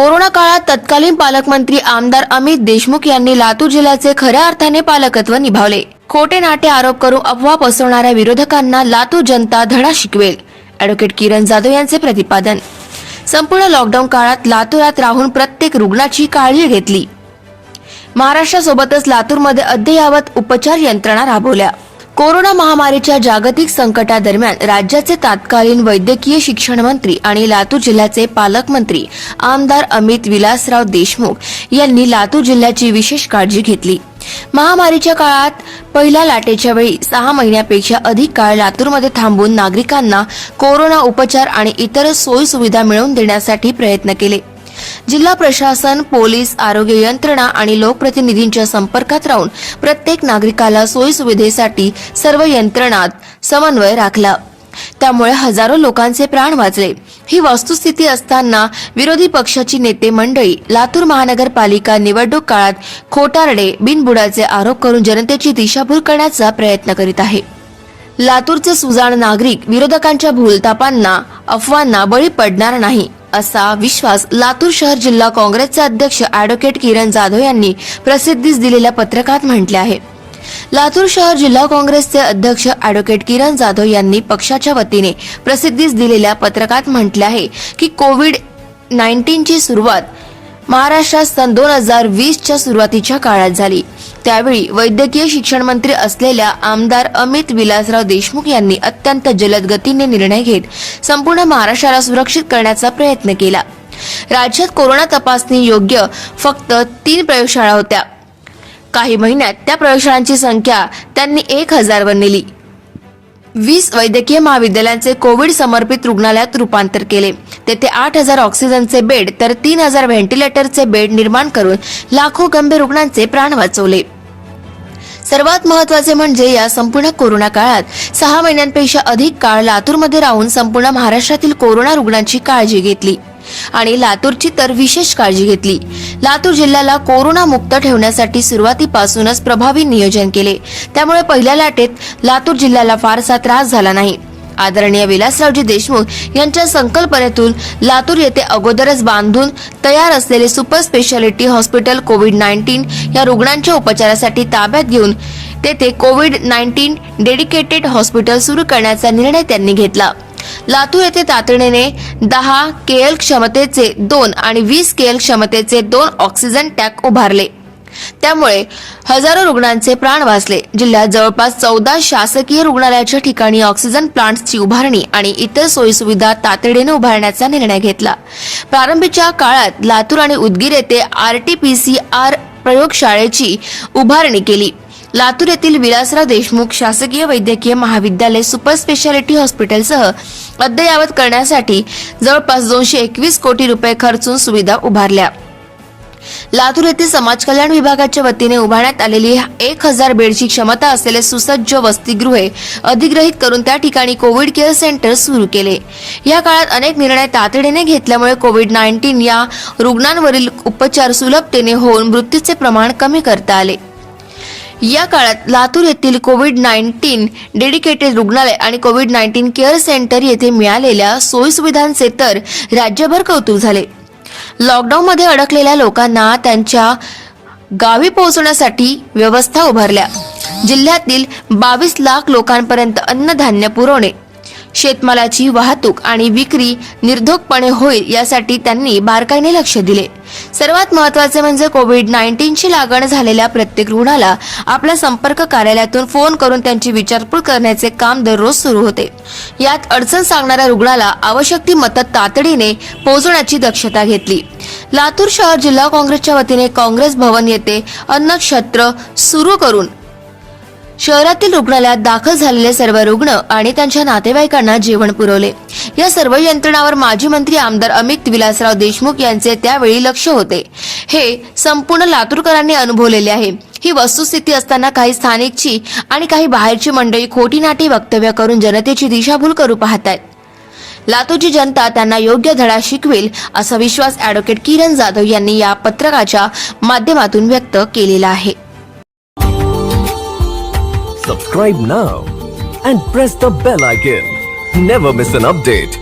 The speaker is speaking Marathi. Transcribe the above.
कोरोना काळात तत्कालीन पालकमंत्री आमदार अमित देशमुख यांनी लातूर जिल्ह्याचे खऱ्या अर्थाने पालकत्व निभावले। खोटे नाटे आरोप करून अफवा पसरवणाऱ्या विरोधकांना लातूर जनता धडा शिकवेल, ॲडव्होकेट किरण जाधव यांचे प्रतिपादन। संपूर्ण लॉकडाऊन काळात लातूरात राहून प्रत्येक रुग्णाची काळजी घेतली। महाराष्ट्रासोबतच लातूरमध्ये अद्ययावत उपचार यंत्रणा राबवल्या। कोरोना महामारीच्या जागतिक संकटादरम्यान राज्याचे तत्कालीन वैद्यकीय शिक्षण मंत्री आणि लातूर जिल्ह्याचे पालकमंत्री आमदार अमित विलासराव देशमुख यांनी लातूर जिल्ह्याची विशेष काळजी घेतली। महामारीच्या काळात पहिल्या लाटेच्या वेळी 6 महिन्यापेक्षा अधिक काळ लातूरमध्ये थांबून नागरिकांना कोरोना उपचार आणि इतर सोयी सुविधा मिळवून देण्यासाठी प्रयत्न केले। जिल्हा प्रशासन, पोलीस, आरोग्य यंत्रणा आणि लोकप्रतिनिधींच्या संपर्कात राहून प्रत्येक नागरिकाला सोयी सुविधेसाठी सर्व यंत्रणात समन्वय राखला। त्यामुळे हजारो लोकांचे प्राण वाचले। ही वस्तुस्थिती असताना विरोधी पक्षाची नेते मंडळी लातूर महानगरपालिका निवडणूक काळात खोटारडे, बिनबुडाचे आरोप करून जनतेची दिशाभूल करण्याचा प्रयत्न करीत आहे। लातूरचे सुजाण नागरिक विरोधकांच्या भूलथापांना, अफवांना बळी पडणार नाही असा विश्वास लातूर शहर जिल्हा काँग्रेसचे अध्यक्ष ॲडव्होकेट किरण जाधव यांनी प्रसिद्धीस दिलेल्या पत्रकात म्हटले आहे। लातूर शहर जिल्हा काँग्रेसचे अध्यक्ष ॲडव्होकेट किरण जाधव यांनी पक्षाच्या वतीने प्रसिद्धीस दिलेल्या पत्रकात म्हटले आहे की कोविड-19 ची सुरुवात महाराष्ट्रात सन 2020 च्या सुरुवातीच्या काळात झाली। त्यावेळी वैद्यकीय शिक्षण मंत्री असलेल्या आमदार अमित विलासराव देशमुख यांनी अत्यंत जलद गतीने निर्णय घेत संपूर्ण महाराष्ट्राला सुरक्षित करण्याचा प्रयत्न केला। राज्यात कोरोना तपासणी योग्य फक्त 3 प्रयोगशाळा होत्या। काही महिन्यात त्या प्रयोगशाळांची संख्या त्यांनी 1000 वर नेली। 20 वैद्यकीय महाविद्यालयांचे कोविड समर्पित रुग्णालयात रूपांतर केले। तेथे 8000 ऑक्सिजनचे बेड तर 3000 व्हेंटिलेटरचे बेड निर्माण करून लाखो गंभीर रुग्णांचे प्राण वाचवले। सर्वात महत्त्वाचे म्हणजे या संपूर्ण कोरोना काळात 6 महिन्यांपेक्षा अधिक काळ लातूरमध्ये राहून संपूर्ण महाराष्ट्रातील कोरोना रुग्णांची काळजी घेतली आणि लातूरची तर विशेष काळजी घेतली। लातूर जिल्ह्याला कोरोना मुक्त ठेवण्यासाठी सुरुवातीपासूनच प्रभावी नियोजन केले। त्यामुळे पहिल्या लाटेत लातूर जिल्ह्याला फारसा त्रास झाला नाही। आदरणीय विलासरावजी देशमुख यांच्या संकल्पनेतून लातूर येथे अगोदरच बांधून तयार असलेले सुपर स्पेशालिटी हॉस्पिटल कोविड-19 या रुग्णांच्या उपचारासाठी ताब्यात घेऊन तेथे कोविड-19 डेडिकेटेड हॉस्पिटल सुरू करण्याचा निर्णय त्यांनी घेतला। लातूर येथे तातडीने 10 KL क्षमतेचे 2 आणि 20 KL क्षमतेचे 2 ऑक्सिजन टँक उभारले। त्यामुळे हजारो रुग्णांचे प्राण वाचले। जिल्ह्यात जवळपास 14 शासकीय रुग्णालयाच्या ठिकाणी ऑक्सिजन प्लांट्सची उभारणी आणि इतर सोयी सुविधा तातडीने उभारण्याचा निर्णय घेतला। प्रारंभीच्या काळात लातूर आणि उदगीर येथे RT-PCR प्रयोगशाळेची उभारणी केली। लातूर येथील विलासराव देशमुख शासकीय वैद्यकीय महाविद्यालय सुपर स्पेशालिटी हॉस्पिटलसह अद्ययावत करण्यासाठी जवळपास 221 कोटी रुपये खर्चून सुविधा उभारल्या। लातूर येथे समाज कल्याण विभागाच्या वतीने उभारण्यात आलेली 1000 बेडची क्षमता असलेले सुसज्ज वसतिगृहे अधिग्रहित करून त्या ठिकाणी कोविड केअर सेंटर सुरू केले। या काळात अनेक निर्णय तातडीने घेतल्यामुळे कोविड-19 या रुग्णांवरील उपचार सुलभतेने होऊन मृत्यूचे प्रमाण कमी करता आले। या काळात लातूर येथील कोविड-19 डेडिकेटेड रुग्णालय आणि कोविड-19 केअर सेंटर येथे मिळालेल्या सोयी सुविधांचे तर राज्यभर कौतुक झाले। लॉकडाऊन मध्ये अडकलेल्या लोकांना त्यांच्या गावी पोहोचण्यासाठी व्यवस्था उभारल्या। जिल्ह्यातील 22 लाख लोकांपर्यंत अन्नधान्य पुरवणे, शेतमालाची वाहतूक आणि विक्री निर्धोकपणे होईल यासाठी त्यांनी बारकाईने लक्ष दिले। सर्वात महत्त्वाचे म्हणजे कोविड-19 ची लागण झालेल्या प्रत्येक रुग्णाला आपल्या संपर्क कार्यालयातून फोन करून त्यांची विचारपूस करण्याचे काम दररोज सुरू होते। यात अडचण सांगणाऱ्या रुग्णाला आवश्यक ती मदत तातडीने पोहोचवण्याची दक्षता घेतली। लातूर शहर जिल्हा काँग्रेसच्या वतीने काँग्रेस भवन येथे अन्नक्षेत्र सुरू करून शहरातील रुग्णालयात दाखल झालेले सर्व रुग्ण आणि त्यांच्या नातेवाईकांना जेवण पुरवले। या सर्व यंत्रणावर माजी मंत्री आमदार अमित विलासराव देशमुख यांचे त्यावेळी लक्ष होते। हे संपूर्ण लातूरकरांनी अनुभवलेले आहे। ही वस्तुस्थिती असताना काही स्थानिकची आणि काही बाहेरची मंडळी खोटी नाटी वक्तव्य करून जनतेची दिशाभूल करू पाहतात। लातूरची जनता त्यांना योग्य धडा शिकवेल असा विश्वास ॲडव्होकेट किरण जाधव यांनी या पत्रकाच्या माध्यमातून व्यक्त केलेला आहे। Subscribe now and press the bell icon. Never miss an update.